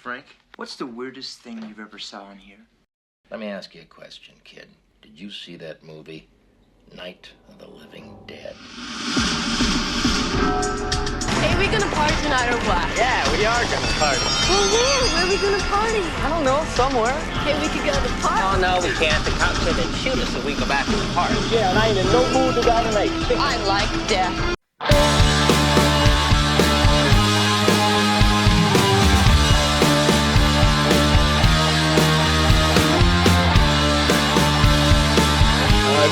Frank. What's the weirdest thing you've ever saw in here? Let me ask you a question, kid. Did you see that movie, Night of the Living Dead? Hey, we gonna party tonight or what? Yeah, we are gonna party. Well, where are we gonna party? I don't know, somewhere. Hey, we could go to the park. Oh, no, we can't. The cops said they'd shoot us if we go back to the park. Yeah, and I ain't in no mood to die tonight. I like death.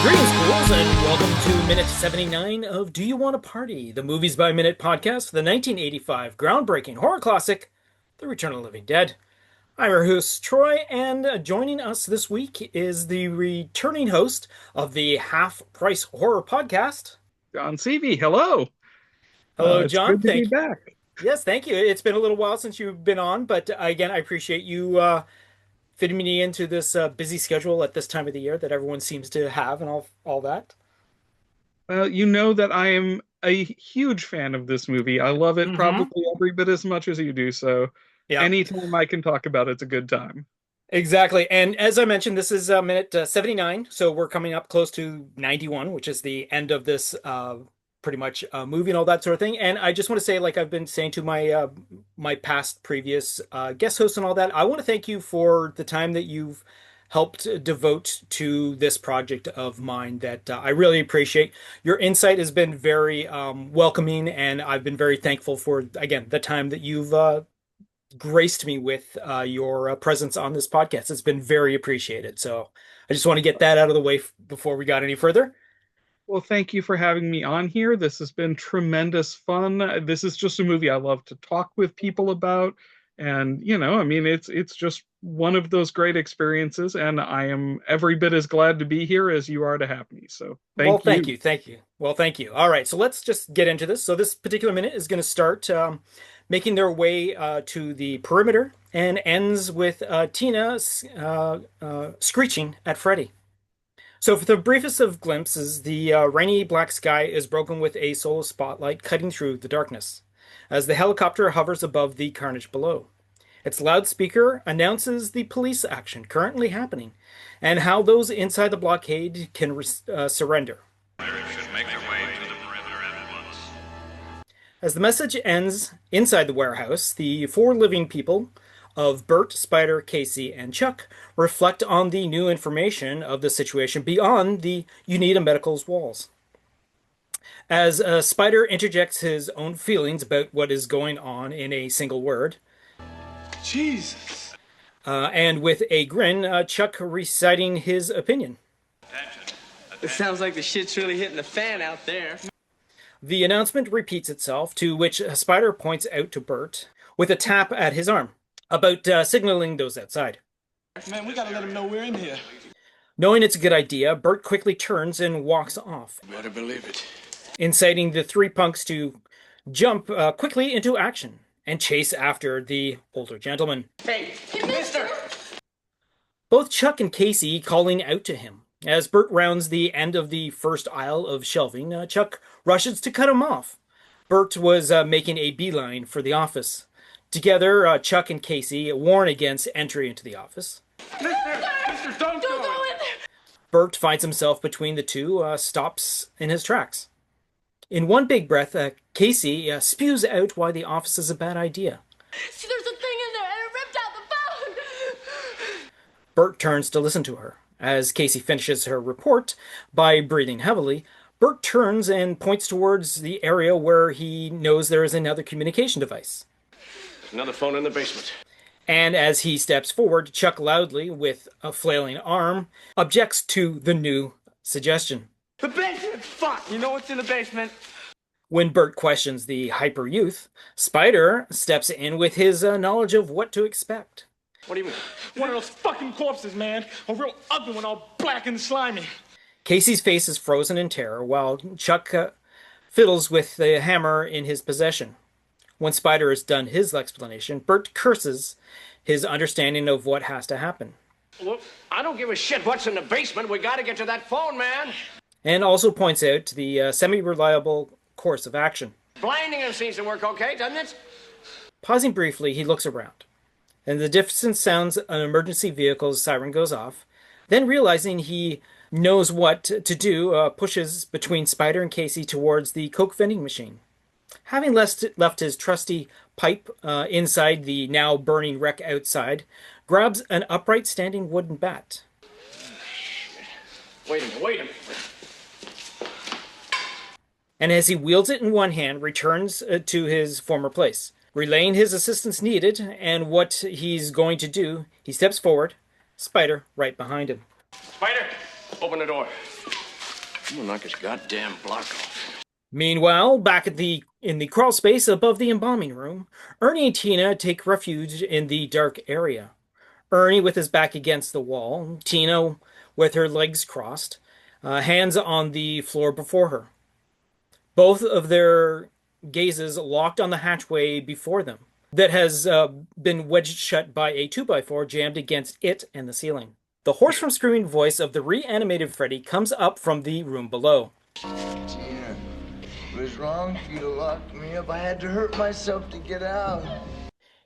Greetings, fools, and welcome to Minute 79 of Do You Want to Party, the Movies by Minute podcast for the 1985 groundbreaking horror classic, The Return of the Living Dead. I'm your host, Troy, and joining us this week is the returning host of the Half Price Horror Podcast, John Seavey. Hello. Hello, John. It's good to be back. Yes, thank you. It's been a little while since you've been on, but again, I appreciate you fitting me into this busy schedule at this time of the year that everyone seems to have and all that. Well, you know that I am a huge fan of this movie. I love it probably every bit as much as you do, so anytime I can talk about it's a good time. Exactly. And as I mentioned, this is minute 79, so we're coming up close to 91, which is the end of this pretty much movie and all that sort of thing. And I just want to say, like I've been saying to my my past previous guest hosts and all that, I want to thank you for the time that you've helped devote to this project of mine that I really appreciate. Your insight has been very welcoming, and I've been very thankful for, again, the time that you've graced me with your presence on this podcast. It's been very appreciated. So I just want to get that out of the way before we got any further. Well, thank you for having me on here. This has been tremendous fun. This is just a movie I love to talk with people about. And, you know, I mean, it's just one of those great experiences. And I am every bit as glad to be here as you are to have me. So thank you. Thank you. Well, thank you. All right. So let's just get into this. So this particular minute is going to start making their way to the perimeter and ends with Tina screeching at Freddy. So for the briefest of glimpses, the rainy black sky is broken with a solar spotlight cutting through the darkness as the helicopter hovers above the carnage below. Its loudspeaker announces the police action currently happening and how those inside the blockade can surrender. Should make their way to the perimeter at once. As the message ends inside the warehouse, the four living people of Bert, Spider, Casey, and Chuck reflect on the new information of the situation beyond the You Need a Medical's walls. As Spider interjects his own feelings about what is going on in a single word. Jesus. And with a grin, Chuck reciting his opinion. It sounds like the shit's really hitting the fan out there. The announcement repeats itself, to which Spider points out to Bert with a tap at his arm about signaling those outside. Man, we gotta let them know we're in here. Knowing it's a good idea, Bert quickly turns and walks off, Better believe it. inciting the three punks to jump quickly into action and chase after the older gentleman. Hey, mister! Both Chuck and Casey calling out to him. As Bert rounds the end of the first aisle of shelving, Chuck rushes to cut him off. Bert was making a beeline for the office. Together, Chuck and Casey warn against entry into the office. Mister, don't go in there! Bert finds himself between the two, stops in his tracks. In one big breath, Casey spews out why the office is a bad idea. See, there's a thing in there, and it ripped out the phone! Bert turns to listen to her. As Casey finishes her report by breathing heavily, Bert turns and points towards the area where he knows there is another communication device. Another phone in the basement. And as he steps forward, Chuck loudly, with a flailing arm, objects to the new suggestion. The basement! Fuck! You know what's in the basement? When Bert questions the hyper youth, Spider steps in with his knowledge of what to expect. What do you mean? One of those fucking corpses, man. A real ugly one, all black and slimy. Casey's face is frozen in terror while Chuck fiddles with the hammer in his possession. When Spider has done his explanation, Bert curses his understanding of what has to happen. Look, I don't give a shit what's in the basement. We gotta get to that phone, man. And also points out the semi-reliable course of action. Blinding him seems to work okay, doesn't it? Pausing briefly, he looks around. In the distance sounds an emergency vehicle's siren goes off. Then realizing he knows what to do, pushes between Spider and Casey towards the Coke vending machine. Having left his trusty pipe inside the now burning wreck outside, grabs an upright standing wooden bat. Wait a minute. And as he wields it in one hand, returns to his former place. Relaying his assistance needed and what he's going to do, he steps forward, Spider right behind him. Spider, open the door. I'm gonna knock his goddamn block off. Meanwhile, back in the crawl space above the embalming room, Ernie and Tina take refuge in the dark area. Ernie with his back against the wall, Tina with her legs crossed, hands on the floor before her. Both of their gazes locked on the hatchway before them that has been wedged shut by a 2x4 jammed against it and the ceiling. The hoarse from screaming voice of the reanimated Freddy comes up from the room below. Tina, it was wrong for you to lock me up. I had to hurt myself to get out.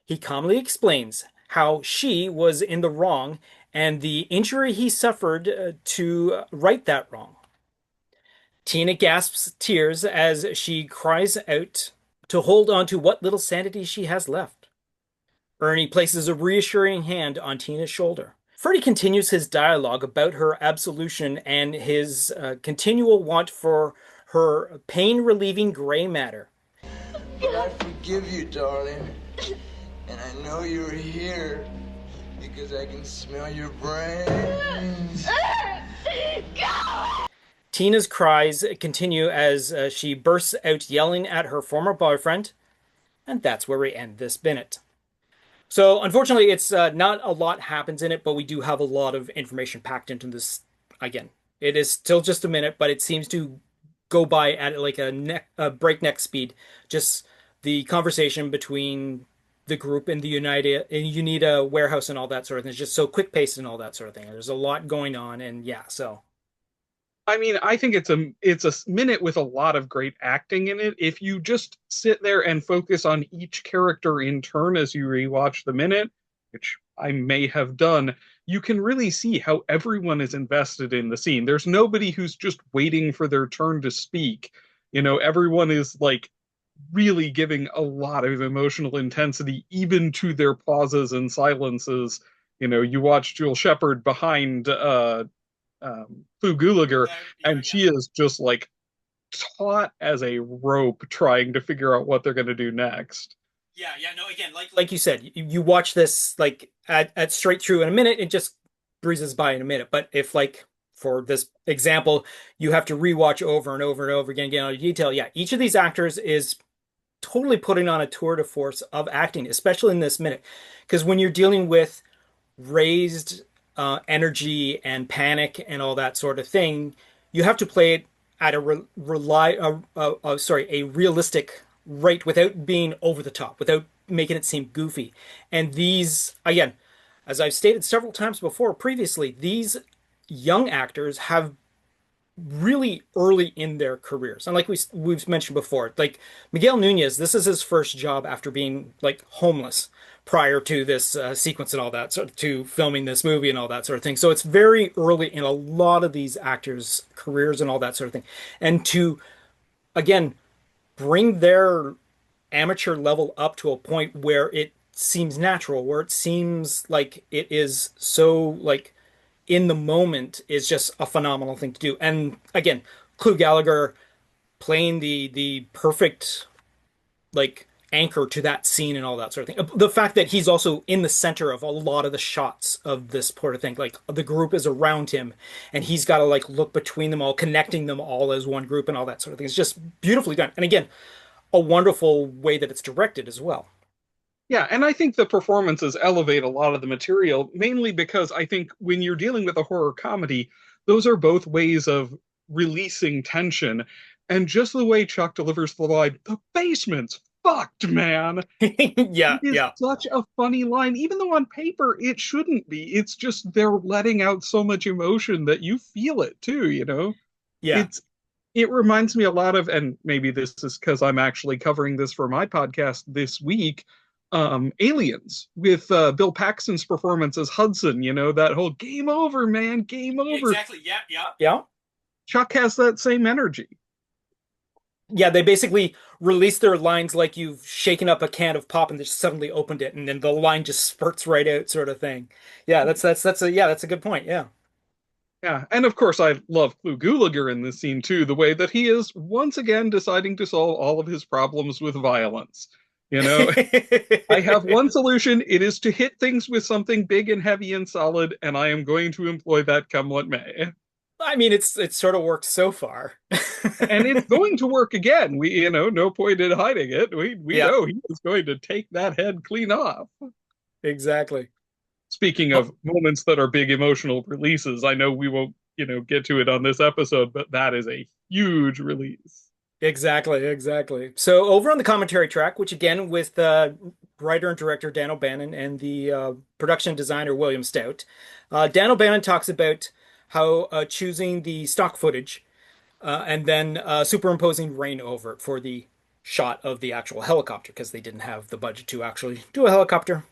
He calmly explains how she was in the wrong and the injury he suffered to right that wrong. Tina gasps tears as she cries out to hold on to what little sanity she has left. Ernie places a reassuring hand on Tina's shoulder. Freddy continues his dialogue about her absolution and his continual want for her pain-relieving gray matter. But I forgive you, darling. And I know you're here because I can smell your brains. Tina's cries continue as she bursts out yelling at her former boyfriend, and that's where we end this minute. So, unfortunately, it's not a lot happens in it, but we do have a lot of information packed into this. Again, it is still just a minute, but it seems to go by at like a breakneck speed. Just the conversation between the group in the Unida warehouse and all that sort of thing. It's just so quick-paced and all that sort of thing. There's a lot going on, and yeah, so... I mean, I think it's a minute with a lot of great acting in it. If you just sit there and focus on each character in turn as you rewatch the minute, which I may have done, you can really see how everyone is invested in the scene. There's nobody who's just waiting for their turn to speak. You know, everyone is like really giving a lot of emotional intensity, even to their pauses and silences. You know, you watch Jewel Shepard behind Fu Gulager, and she is just like taut as a rope trying to figure out what they're going to do next. Yeah, no, again, like you said, you watch this like at straight through in a minute, it just breezes by in a minute. But if like for this example, you have to rewatch over and over and over again, get all the detail. Yeah, each of these actors is totally putting on a tour de force of acting, especially in this minute, because when you're dealing with raised energy and panic and all that sort of thing, you have to play it at a realistic rate without being over the top, without making it seem goofy. And these, again, as I've stated several times before previously, these young actors have really early in their careers. And like we've mentioned before, like Miguel Nunez, this is his first job after being like homeless prior to this sequence and all that, so to filming this movie and all that sort of thing. So it's very early in a lot of these actors' careers and all that sort of thing. And to, again, bring their amateur level up to a point where it seems natural, where it seems like it is so like in the moment, is just a phenomenal thing to do. And again, Clu Gallagher playing the perfect like anchor to that scene and all that sort of thing. The fact that he's also in the center of a lot of the shots of this sort of thing, like the group is around him and he's got to like look between them all, connecting them all as one group and all that sort of thing. It's just beautifully done. And again, a wonderful way that it's directed as well. Yeah, and I think the performances elevate a lot of the material, mainly because I think when you're dealing with a horror comedy, those are both ways of releasing tension. And just the way Chuck delivers the line, "The basement's fucked, man." Yeah, it is such a funny line, even though on paper it shouldn't be. It's just they're letting out so much emotion that you feel it too, you know? Yeah. It reminds me a lot of, and maybe this is because I'm actually covering this for my podcast this week, Aliens with Bill Paxton's performance as Hudson. You know, that whole "game over, man, game over." Exactly. Yeah. Yeah. Yeah. Chuck has that same energy. Yeah, they basically release their lines like you've shaken up a can of pop and just suddenly opened it, and then the line just spurts right out, sort of thing. Yeah, that's a good point. Yeah. Yeah, and of course I love Clu Gulager in this scene too, the way that he is once again deciding to solve all of his problems with violence. You know, I have one solution. It is to hit things with something big and heavy and solid, and I am going to employ that come what may. I mean, it's sort of worked so far. And it's going to work again. We, you know, no point in hiding it. We Yeah. know he is going to take that head clean off. Exactly. Speaking of moments that are big emotional releases, I know we won't, you know, get to it on this episode, but that is a huge release. Exactly, exactly. So over on the commentary track, which again with writer and director Dan O'Bannon and the production designer William Stout, Dan O'Bannon talks about how choosing the stock footage and then superimposing rain over it for the shot of the actual helicopter because they didn't have the budget to actually do a helicopter.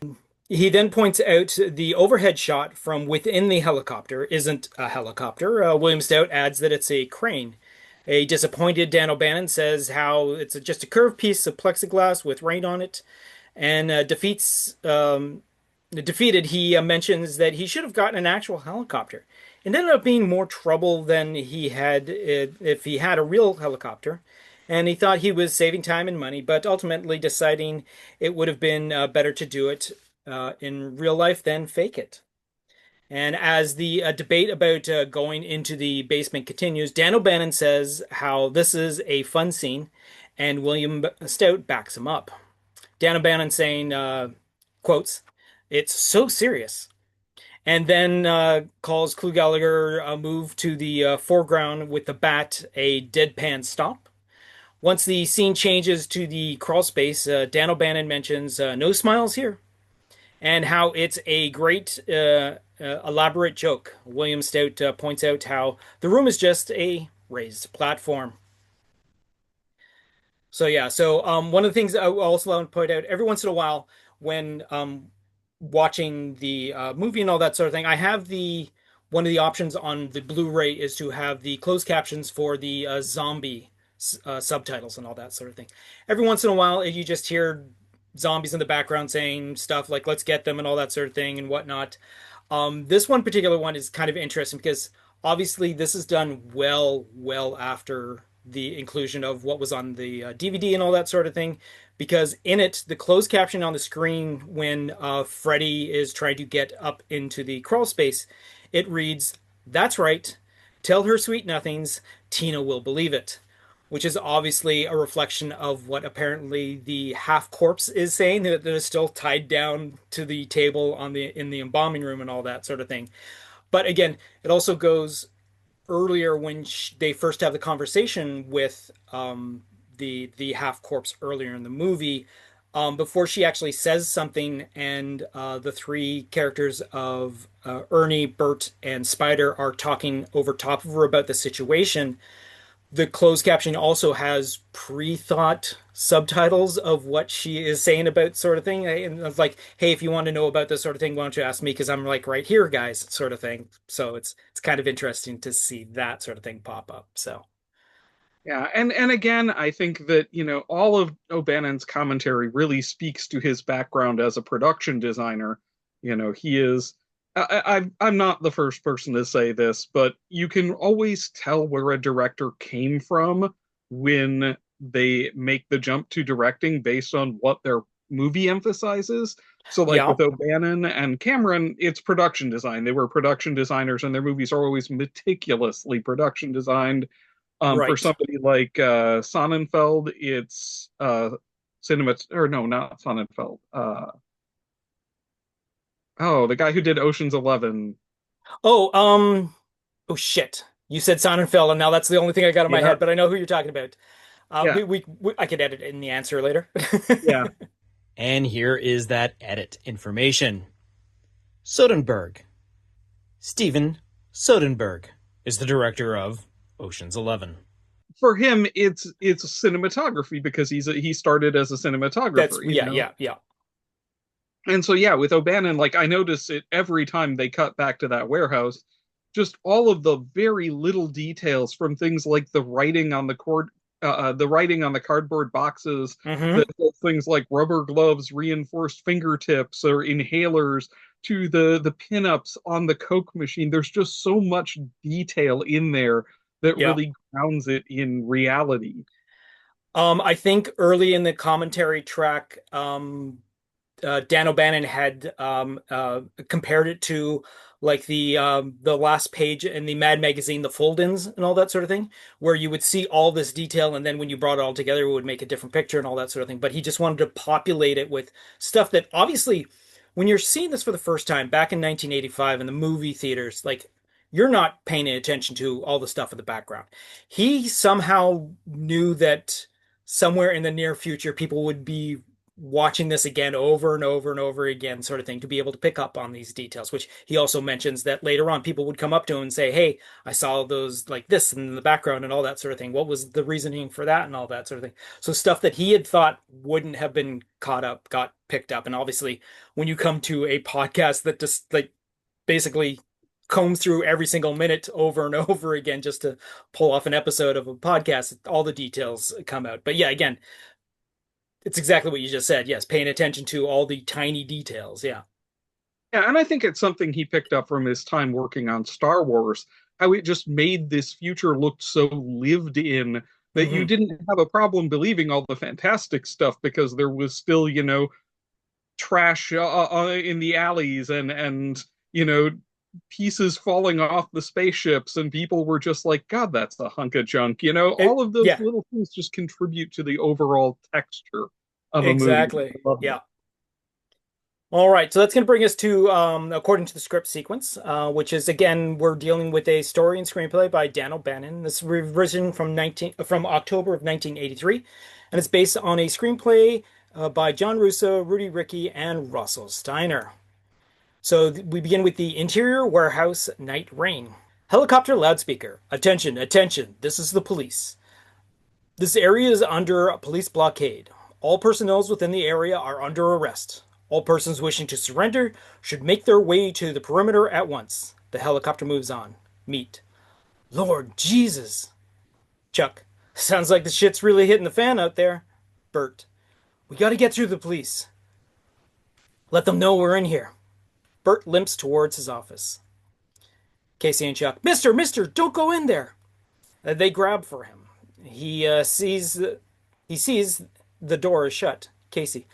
He then points out the overhead shot from within the helicopter isn't a helicopter. William Stout adds that it's a crane. A disappointed Dan O'Bannon says how it's just a curved piece of plexiglass with rain on it, and defeated, he mentions that he should have gotten an actual helicopter. It ended up being more trouble than he had if he had a real helicopter, and he thought he was saving time and money, but ultimately deciding it would have been better to do it in real life than fake it. And as the debate about going into the basement continues, Dan O'Bannon says how this is a fun scene, and William Stout backs him up. Dan O'Bannon saying, quotes, "It's so serious," and then calls Clu Gallagher a move to the foreground with the bat a deadpan stop. Once the scene changes to the crawl space, Dan O'Bannon mentions no smiles here, and how it's a great elaborate joke. William Stout points out how the room is just a raised platform. So yeah, so one of the things I also want to point out, every once in a while when watching the movie and all that sort of thing, I have the one of the options on the Blu-ray is to have the closed captions for the zombie subtitles and all that sort of thing. Every once in a while, you just hear zombies in the background saying stuff like "let's get them" and all that sort of thing and whatnot. This one particular one is kind of interesting because obviously this is done well after the inclusion of what was on the DVD and all that sort of thing. Because in it, the closed caption on the screen when Freddy is trying to get up into the crawl space, it reads, "That's right. Tell her sweet nothings. Tina will believe it." Which is obviously a reflection of what apparently the half corpse is saying, that is still tied down to the table in the embalming room and all that sort of thing. But again, it also goes earlier when they first have the conversation with the half corpse earlier in the movie, before she actually says something, and the three characters of Ernie, Bert, and Spider are talking over top of her about the situation. The closed caption also has pre-thought subtitles of what she is saying about sort of thing. And it's like, hey, if you want to know about this sort of thing, why don't you ask me? Because I'm like right here, guys, sort of thing. So it's kind of interesting to see that sort of thing pop up. So Yeah, and again, I think that, you know, all of O'Bannon's commentary really speaks to his background as a production designer. You know, he is I'm not the first person to say this, but you can always tell where a director came from when they make the jump to directing based on what their movie emphasizes. So, like yeah, with O'Bannon and Cameron, it's production design. They were production designers, and their movies are always meticulously production designed. For right. somebody like Sonnenfeld, it's cinema, or no, not Sonnenfeld. The guy who did Ocean's 11. Oh, oh shit! You said Sonnenfeld, and now that's the only thing I got in my Yeah, head. But I know who you're talking about. yeah, I could edit in the answer later. yeah. And here is that edit information. Soderbergh. Steven Soderbergh is the director of Ocean's 11. For him, it's cinematography because he started as a cinematographer. That's yeah, yeah, yeah. And so yeah, with O'Bannon, like I notice it every time they cut back to that warehouse, just all of the very little details from things like the writing on the cardboard boxes, Mm-hmm. things like rubber gloves, reinforced fingertips, or inhalers, to the pinups on the Coke machine. There's just so much detail in there that Yeah. really grounds it in reality. I think early in the commentary track, Dan O'Bannon had compared it to like the last page in the Mad magazine, the fold-ins and all that sort of thing, where you would see all this detail, and then when you brought it all together, it would make a different picture and all that sort of thing. But he just wanted to populate it with stuff that obviously, when you're seeing this for the first time back in 1985 in the movie theaters, like you're not paying attention to all the stuff in the background. He somehow knew that somewhere in the near future, people would be watching this again over and over and over again, sort of thing, to be able to pick up on these details, which he also mentions that later on people would come up to him and say, hey, I saw those like this in the background and all that sort of thing. What was the reasoning for that and all that sort of thing? So stuff that he had thought wouldn't have been caught up got picked up. And obviously, when you come to a podcast that just like basically combs through every single minute over and over again just to pull off an episode of a podcast, all the details come out. But yeah, again, it's exactly what you just said. Yes, paying attention to all the tiny details. Yeah. Yeah, and I think it's something he picked up from his time working on Star Wars, how it just made this future look so lived in that you Mm-hmm. didn't have a problem believing all the fantastic stuff because there was still, trash in the alleys and pieces falling off the spaceships, and people were just like, God, that's a hunk of junk. All of those Yeah, little things just contribute to the overall texture of a movie. exactly. I love Yeah. that. All right, so that's going to bring us to, according to the script sequence, which is again we're dealing with a story and screenplay by Dan O'Bannon. This is written from October of 1983, and it's based on a screenplay by John Russo, Rudy Rickey, and Russell Steiner. So we begin with the interior warehouse night rain. Helicopter loudspeaker. Attention, attention. This is the police. This area is under a police blockade. All personnel within the area are under arrest. All persons wishing to surrender should make their way to the perimeter at once. The helicopter moves on. Meet. Lord Jesus. Chuck. Sounds like the shit's really hitting the fan out there. Bert. We gotta get through the police. Let them know we're in here. Bert limps towards his office. Casey and Chuck. Mister, don't go in there. They grab for him. He sees the door is shut. Casey.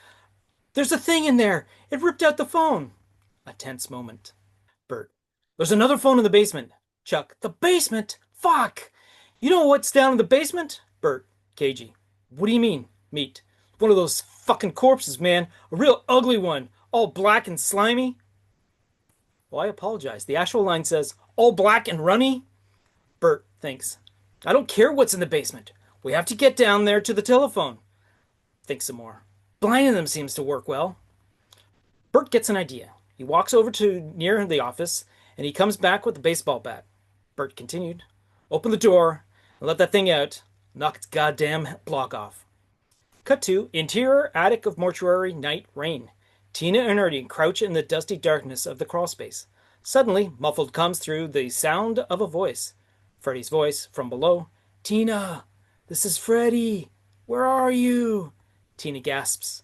There's a thing in there. It ripped out the phone. A tense moment. Bert. There's another phone in the basement. Chuck. The basement? Fuck. You know what's down in the basement? Bert. KG. What do you mean? Meat. One of those fucking corpses, man. A real ugly one. All black and slimy. Well, I apologize. The actual line says, all black and runny. Bert thinks. I don't care what's in the basement. We have to get down there to the telephone. Think some more. Blinding them seems to work well. Bert gets an idea. He walks over to near the office, and he comes back with a baseball bat. Bert continued. Open the door, and let that thing out. Knock its goddamn block off. Cut to interior attic of mortuary night rain. Tina and Ernie crouch in the dusty darkness of the crawlspace. Suddenly, muffled comes through the sound of a voice. Freddy's voice from below. Tina, this is Freddy. Where are you? Tina gasps.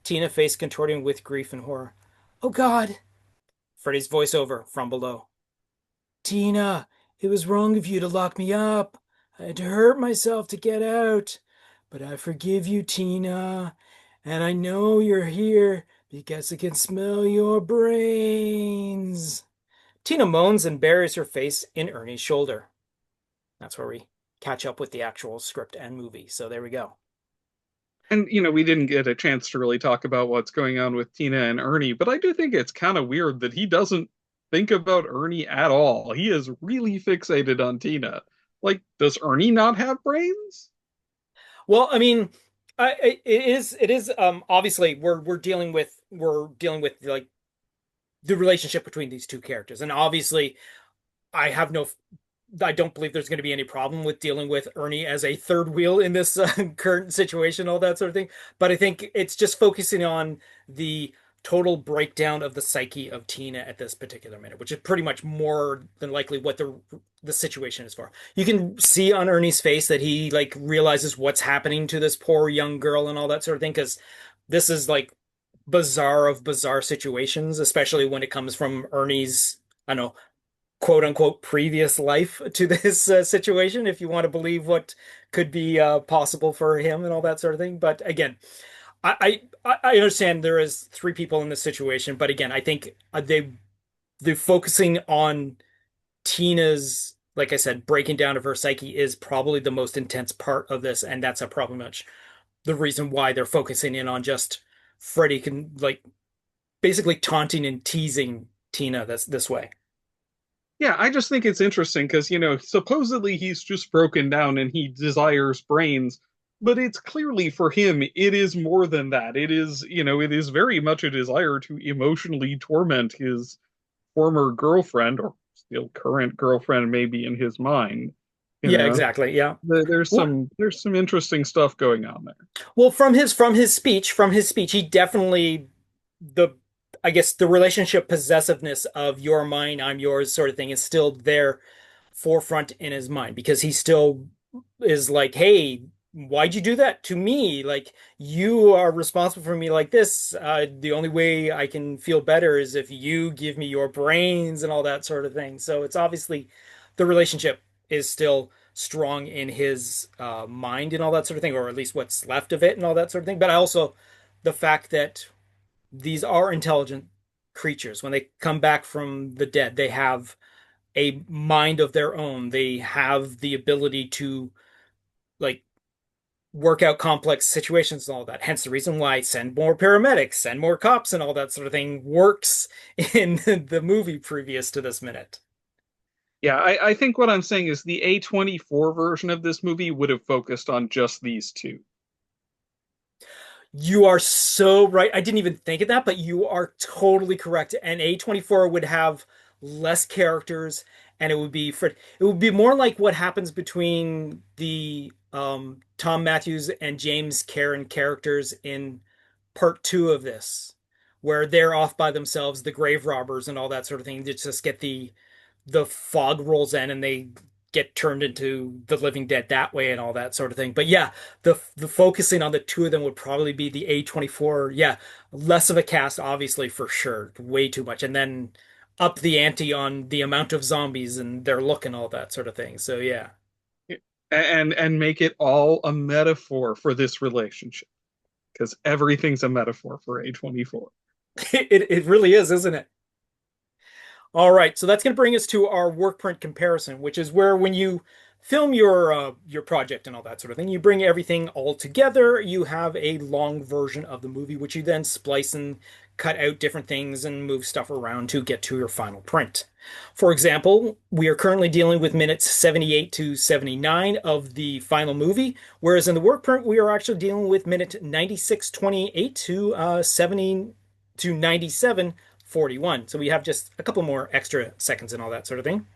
Tina face contorting with grief and horror. Oh God. Freddy's voiceover from below. Tina, it was wrong of you to lock me up. I had to hurt myself to get out. But I forgive you, Tina. And I know you're here because I can smell your brains. Tina moans and buries her face in Ernie's shoulder. That's where we catch up with the actual script and movie. So there we go. And, we didn't get a chance to really talk about what's going on with Tina and Ernie, but I do think it's kind of weird that he doesn't think about Ernie at all. He is really fixated on Tina. Like, does Ernie not have brains? Well, I mean, it is obviously we're dealing with like the relationship between these two characters, and obviously I don't believe there's going to be any problem with dealing with Ernie as a third wheel in this current situation, all that sort of thing. But I think it's just focusing on the total breakdown of the psyche of Tina at this particular minute, which is pretty much more than likely what the situation is for. You can see on Ernie's face that he like realizes what's happening to this poor young girl and all that sort of thing, because this is like bizarre of bizarre situations, especially when it comes from Ernie's, I don't know, quote unquote previous life to this situation, if you want to believe what could be possible for him and all that sort of thing. But again, I understand there is three people in this situation, but again, I think they're focusing on Tina's, like I said, breaking down of her psyche is probably the most intense part of this, and that's a probably much the reason why they're focusing in on just Freddie can like basically taunting and teasing Tina this way. Yeah, I just think it's interesting because, supposedly he's just broken down and he desires brains, but it's clearly for him, it is more than that. It is very much a desire to emotionally torment his former girlfriend, or still current girlfriend, maybe in his mind. You Yeah, know, exactly. Yeah. there's some interesting stuff going on there. Well, from his speech, he definitely the I guess the relationship possessiveness of you're mine, I'm yours sort of thing is still there forefront in his mind because he still is like, hey, why'd you do that to me? Like you are responsible for me like this. The only way I can feel better is if you give me your brains and all that sort of thing. So it's obviously the relationship is still strong in his mind and all that sort of thing, or at least what's left of it and all that sort of thing. But I also the fact that these are intelligent creatures. When they come back from the dead, they have a mind of their own. They have the ability to like work out complex situations and all that. Hence the reason why send more paramedics, send more cops, and all that sort of thing works in the movie previous to this minute. Yeah, I think what I'm saying is the A24 version of this movie would have focused on just these two. You are so right. I didn't even think of that, but you are totally correct. And A24 would have less characters and it would be more like what happens between the Tom Matthews and James Karen characters in part two of this, where they're off by themselves, the grave robbers and all that sort of thing. They just get the fog rolls in and they get turned into the living dead that way and all that sort of thing. But yeah, the focusing on the two of them would probably be the A24. Yeah, less of a cast, obviously, for sure. Way too much. And then up the ante on the amount of zombies and their look and all that sort of thing. So yeah. And make it all a metaphor for this relationship because everything's a metaphor for A24. It really is, isn't it? All right, so that's going to bring us to our work print comparison, which is where when you film your project and all that sort of thing, you bring everything all together. You have a long version of the movie, which you then splice and cut out different things and move stuff around to get to your final print. For example, we are currently dealing with minutes 78 to 79 of the final movie, whereas in the work print, we are actually dealing with minute 96:28 to 70 to 97:41. So we have just a couple more extra seconds and all that sort of thing.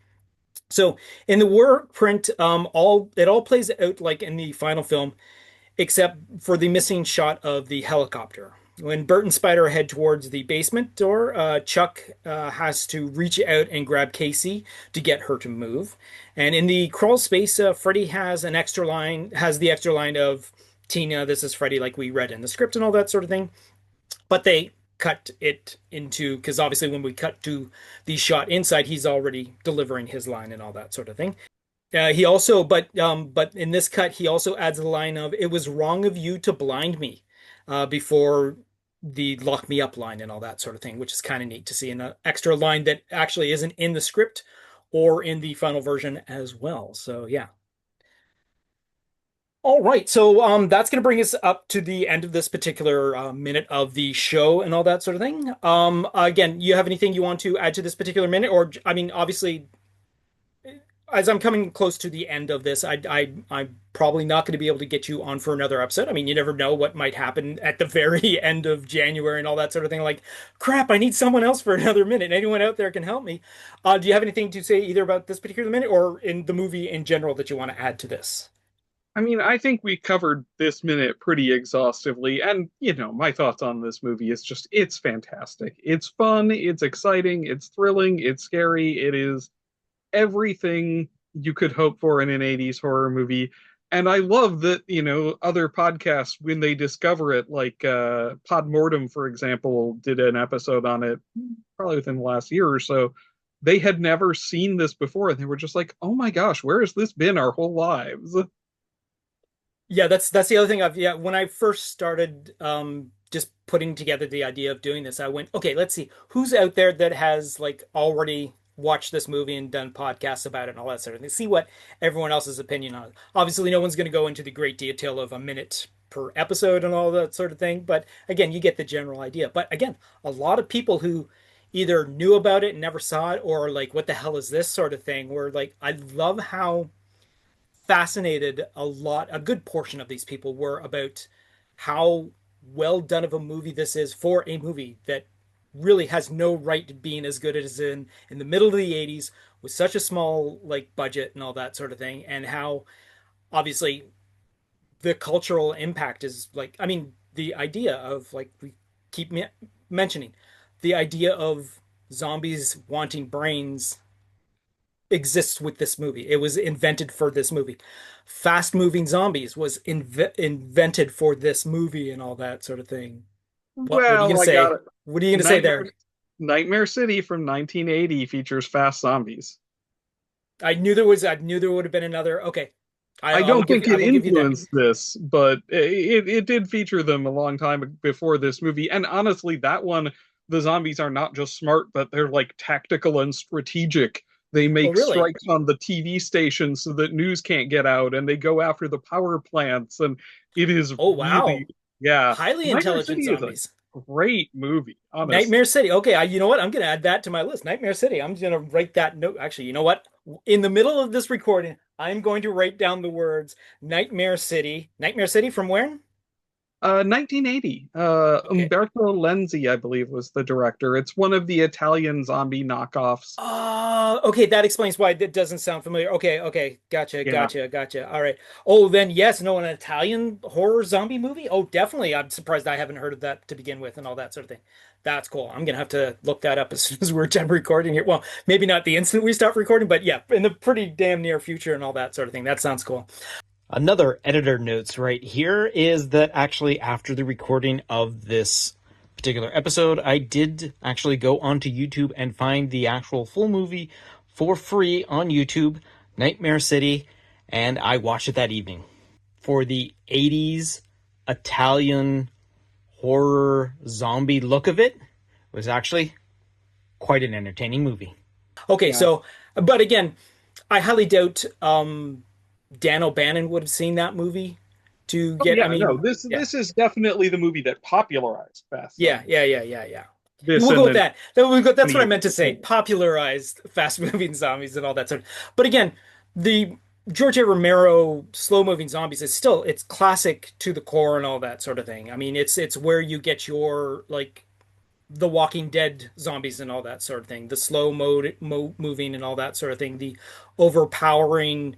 So in the work print, all plays out like in the final film, except for the missing shot of the helicopter. When Bert and Spider head towards the basement door, Chuck has to reach out and grab Casey to get her to move. And in the crawl space, Freddy has the extra line of Tina, this is Freddy, like we read in the script and all that sort of thing. But they cut it into, because obviously when we cut to the shot inside, he's already delivering his line and all that sort of thing. But in this cut, he also adds the line of "It was wrong of you to blind me," before the "lock me up" line and all that sort of thing, which is kind of neat to see an extra line that actually isn't in the script or in the final version as well. So yeah. All right, so that's going to bring us up to the end of this particular minute of the show and all that sort of thing. Again, you have anything you want to add to this particular minute, or I mean, obviously, as I'm coming close to the end of this, I'm probably not going to be able to get you on for another episode. I mean, you never know what might happen at the very end of January and all that sort of thing. Like, crap, I need someone else for another minute. Anyone out there can help me. Do you have anything to say either about this particular minute or in the movie in general that you want to add to this? I mean, I think we covered this minute pretty exhaustively. And, my thoughts on this movie is just, it's fantastic. It's fun, it's exciting, it's thrilling, it's scary. It is everything you could hope for in an 80s horror movie. And I love that, other podcasts, when they discover it, like Podmortem, for example, did an episode on it probably within the last year or so. They had never seen this before, and they were just like, oh my gosh, where has this been our whole lives? Yeah, that's the other thing when I first started just putting together the idea of doing this, I went, okay, let's see who's out there that has like already watched this movie and done podcasts about it and all that sort of thing. See what everyone else's opinion on it. Obviously, no one's going to go into the great detail of a minute per episode and all that sort of thing, but again, you get the general idea. But again, a lot of people who either knew about it and never saw it, or like, what the hell is this sort of thing, were like, I love how fascinated a good portion of these people were about how well done of a movie this is for a movie that really has no right to being as good as in the middle of the 80s with such a small like budget and all that sort of thing, and how obviously the cultural impact is like, I mean, the idea of, like, we keep mentioning the idea of zombies wanting brains exists with this movie. It was invented for this movie. Fast moving zombies was invented for this movie and all that sort of thing. What are you Well, gonna I say? got it. What are you gonna say there? Nightmare City from 1980 features fast zombies. I knew there would have been another. Okay. I will don't think I it will give you that. influenced this, but it did feature them a long time before this movie. And honestly, that one, the zombies are not just smart, but they're like tactical and strategic. They Oh, make really? strikes on the TV station so that news can't get out, and they go after the power plants. And it is Oh, wow. really, yeah. Highly Nightmare intelligent City is zombies. a great movie, honestly. Nightmare City. Okay, you know what? I'm gonna add that to my list. Nightmare City. I'm gonna write that note. Actually, you know what? In the middle of this recording, I'm going to write down the words Nightmare City. Nightmare City from where? 1980. Okay. Umberto Lenzi, I believe, was the director. It's one of the Italian zombie knockoffs. Okay, that explains why it doesn't sound familiar. Okay, gotcha, Yeah. gotcha. All right. Oh, then yes, no, an Italian horror zombie movie? Oh, definitely. I'm surprised I haven't heard of that to begin with and all that sort of thing. That's cool. I'm gonna have to look that up as soon as we're done recording here. Well, maybe not the instant we stop recording, but yeah, in the pretty damn near future and all that sort of thing. That sounds cool. Another editor notes right here is that actually after the recording of this particular episode, I did actually go onto YouTube and find the actual full movie for free on YouTube, Nightmare City, and I watched it that evening. For the 80s Italian horror zombie look of it, was actually quite an entertaining movie. Okay, so, but again, I highly doubt Dan O'Bannon would have seen that movie to get. I mean, no, this is definitely the movie that popularized fast. Yeah. This We'll and go with then- that. That's what I meant to say. Popularized fast-moving zombies and all that sort of. But again, the George A. Romero slow-moving zombies is still, it's classic to the core and all that sort of thing. I mean, it's where you get your, like, the Walking Dead zombies and all that sort of thing, the slow moving and all that sort of thing, the overpowering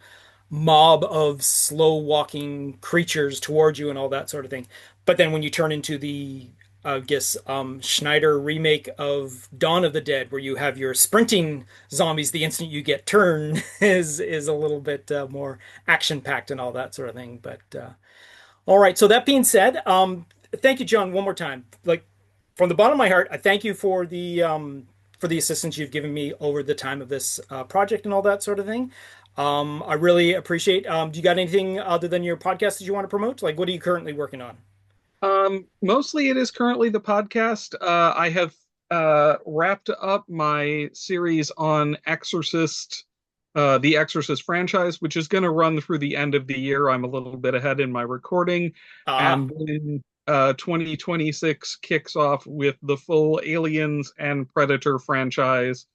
mob of slow walking creatures towards you and all that sort of thing. But then when you turn into the Schneider remake of Dawn of the Dead, where you have your sprinting zombies the instant you get turned, is a little bit more action packed and all that sort of thing. But all right. So that being said, thank you, John, one more time. Like, from the bottom of my heart, I thank you for the assistance you've given me over the time of this project and all that sort of thing. I really appreciate. Do you got anything other than your podcast that you want to promote? Like, what are you currently working on? Mostly it is currently the podcast. I have wrapped up my series on Exorcist, the Exorcist franchise, which is going to run through the end of the year. I'm a little bit ahead in my recording. And then 2026 kicks off with the full Aliens and Predator franchise.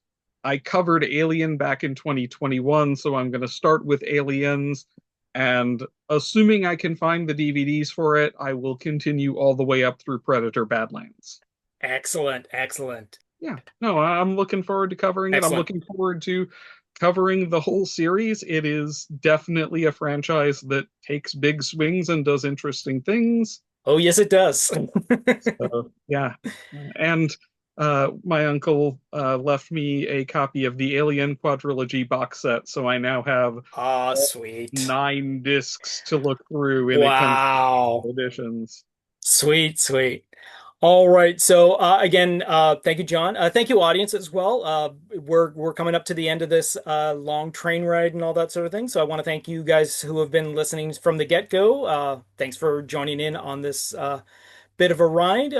I covered Alien back in 2021, so I'm going to start with Aliens. And assuming I can find the DVDs for it, I will continue all the way up through Predator Badlands. Excellent. Yeah, no, I'm looking forward to covering it. Excellent. I'm looking forward to covering the whole series, it is definitely a franchise that takes big swings and does interesting things. Oh, yes, it does. So, yeah. And my uncle left me a copy of the Alien quadrilogy box set, so I now have Ah, sweet. 9 discs to look through, and it comes Wow. in editions. Sweet, sweet. All right. So again, thank you, John. Thank you, audience, as well. We're coming up to the end of this long train ride and all that sort of thing. So I want to thank you guys who have been listening from the get-go. Thanks for joining in on this bit of a ride.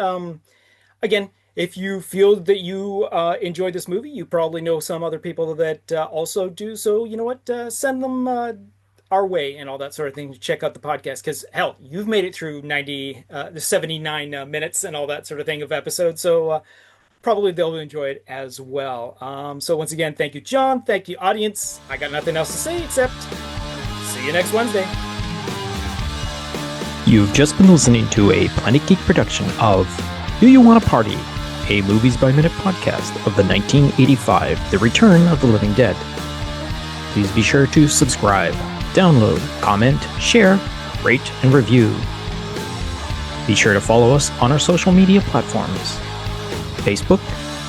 Again, if you feel that you enjoyed this movie, you probably know some other people that also do. So you know what? Send them our way and all that sort of thing to check out the podcast. Because hell, you've made it through 79 minutes and all that sort of thing of episodes. So probably they'll enjoy it as well. So once again, thank you, John. Thank you, audience. I got nothing else to say except see you next Wednesday. You've just been listening to a Planet Geek production of Do You Want a Party? A Movies by Minute podcast of the 1985 The Return of the Living Dead. Please be sure to subscribe, download, comment, share, rate, and review. Be sure to follow us on our social media platforms: Facebook,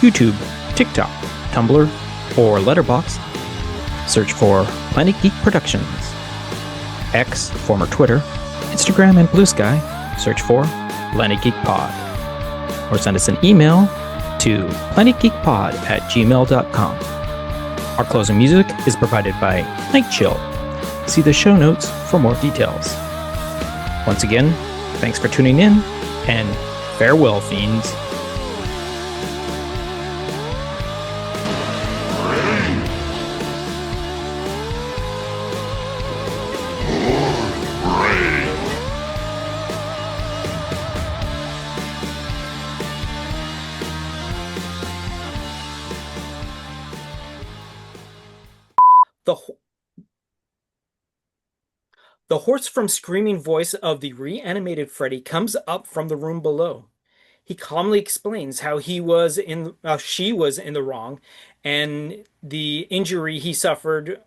YouTube, TikTok, Tumblr, or Letterboxd. Search for Planet Geek Productions. X, former Twitter, Instagram, and Blue Sky, search for Planet Geek Pod. Or send us an email to planetgeekpod@gmail.com. Our closing music is provided by Night Chill. See the show notes for more details. Once again, thanks for tuning in, and farewell, fiends. The hoarse from screaming voice of the reanimated Freddy comes up from the room below. He calmly explains how she was in the wrong, and the injury he suffered.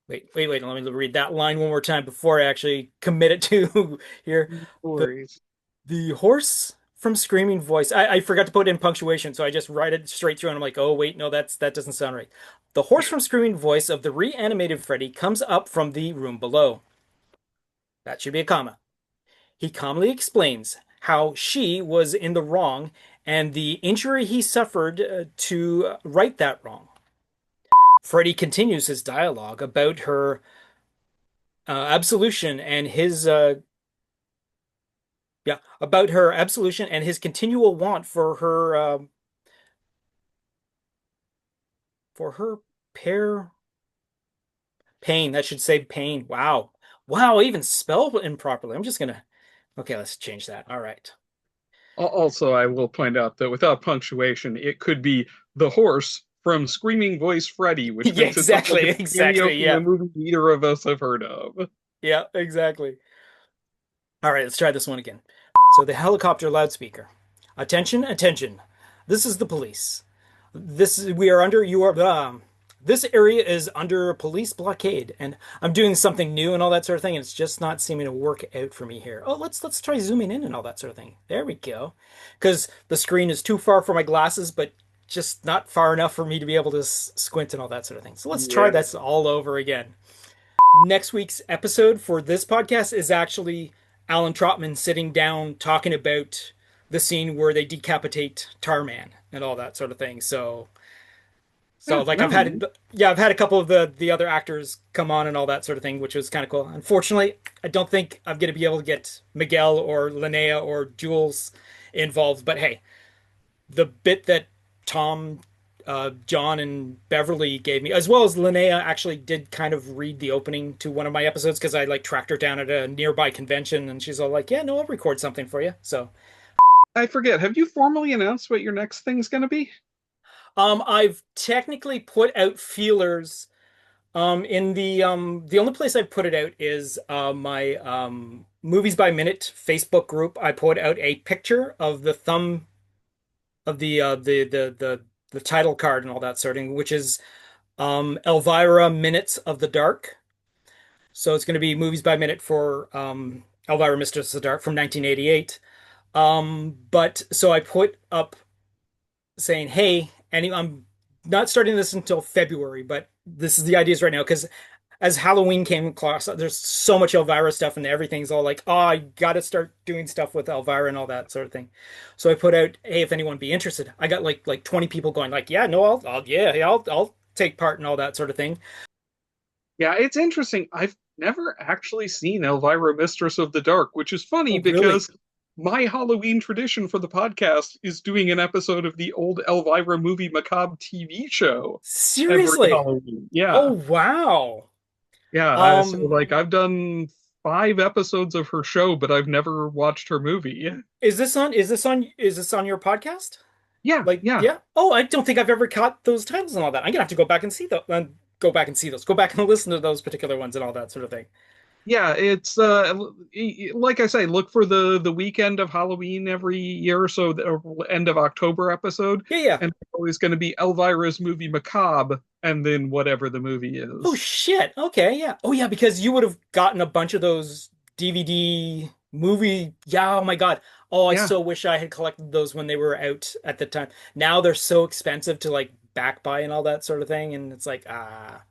Wait. Let me read that line one more time before I actually commit it to here. The, the hoarse from screaming voice. I forgot to put in punctuation, so I just write it straight through, and I'm like, oh wait, no, that doesn't sound right. The hoarse from screaming voice of the reanimated Freddy comes up from the room below. That should be a comma. He calmly explains how she was in the wrong and the injury he suffered to right that wrong. Freddy continues his dialogue about her absolution and his about her absolution and his continual want for her pair pain. That should say pain. Wow. I even spelled it improperly. I'm just gonna. Okay, let's change that. All right. Also, I will point out that without punctuation, it could be the horse from Screaming Voice Freddy, which Yeah, makes it sound like a exactly. cameo Yeah. from a movie neither of us have heard of. Yeah, exactly. All right, let's try this one again. So the helicopter loudspeaker. Attention, attention. This is the police. This area is under police blockade, and I'm doing something new and all that sort of thing, and it's just not seeming to work out for me here. Oh, let's try zooming in and all that sort of thing. There we go. Because the screen is too far for my glasses, but just not far enough for me to be able to squint and all that sort of thing. So let's try this all over again. Next week's episode for this podcast is actually Alan Trotman sitting down talking about the scene where they decapitate Tarman and all that sort of thing. So like I've had a couple of the other actors come on and all that sort of thing, which was kind of cool. Unfortunately, I don't think I'm going to be able to get Miguel or Linnea or Jules involved. But hey, the bit that Tom, John, and Beverly gave me, as well as Linnea, actually did kind of read the opening to one of my episodes because I like tracked her down at a nearby convention, and she's all like, "Yeah, no, I'll record something for you." So I forget. Have you formally announced what your next thing's going to be? I've technically put out feelers. In the only place I've put it out is my Movies by Minute Facebook group. I put out a picture of the thumb of the the title card and all that sort of thing, which is Elvira Minutes of the Dark. So it's going to be movies by minute for Elvira Mistress of the Dark from 1988. But so I put up saying, hey, I'm not starting this until February, but this is the ideas right now because as Halloween came across, there's so much Elvira stuff and everything's all like, oh, I got to start doing stuff with Elvira and all that sort of thing. So I put out, hey, if anyone be interested, I got like 20 people going like, yeah, no, I'll take part in all that sort of thing. Yeah, it's interesting. I've never actually seen Elvira Mistress of the Dark, which is funny Oh, really? because my Halloween tradition for the podcast is doing an episode of the old Elvira Movie Macabre TV show Seriously? every Halloween. Yeah. Oh, wow. Yeah, so like I've done 5 episodes of her show, but I've never watched her movie. Is this on your podcast? Yeah, Like, yeah. yeah. Oh, I don't think I've ever caught those titles and all that. I'm gonna have to go back and see those. Go back and see those. Go back and listen to those particular ones and all that sort of thing. Yeah, it's like I say, look for the weekend of Halloween every year, so the end of October episode. Yeah, yeah. And it's always going to be Elvira's Movie Macabre, and then whatever the movie is. Oh shit. Okay, yeah. Oh yeah, because you would have gotten a bunch of those DVD movie. Yeah, oh my God. Oh, I Yeah. so wish I had collected those when they were out at the time. Now they're so expensive to like back buy and all that sort of thing, and it's like, ah.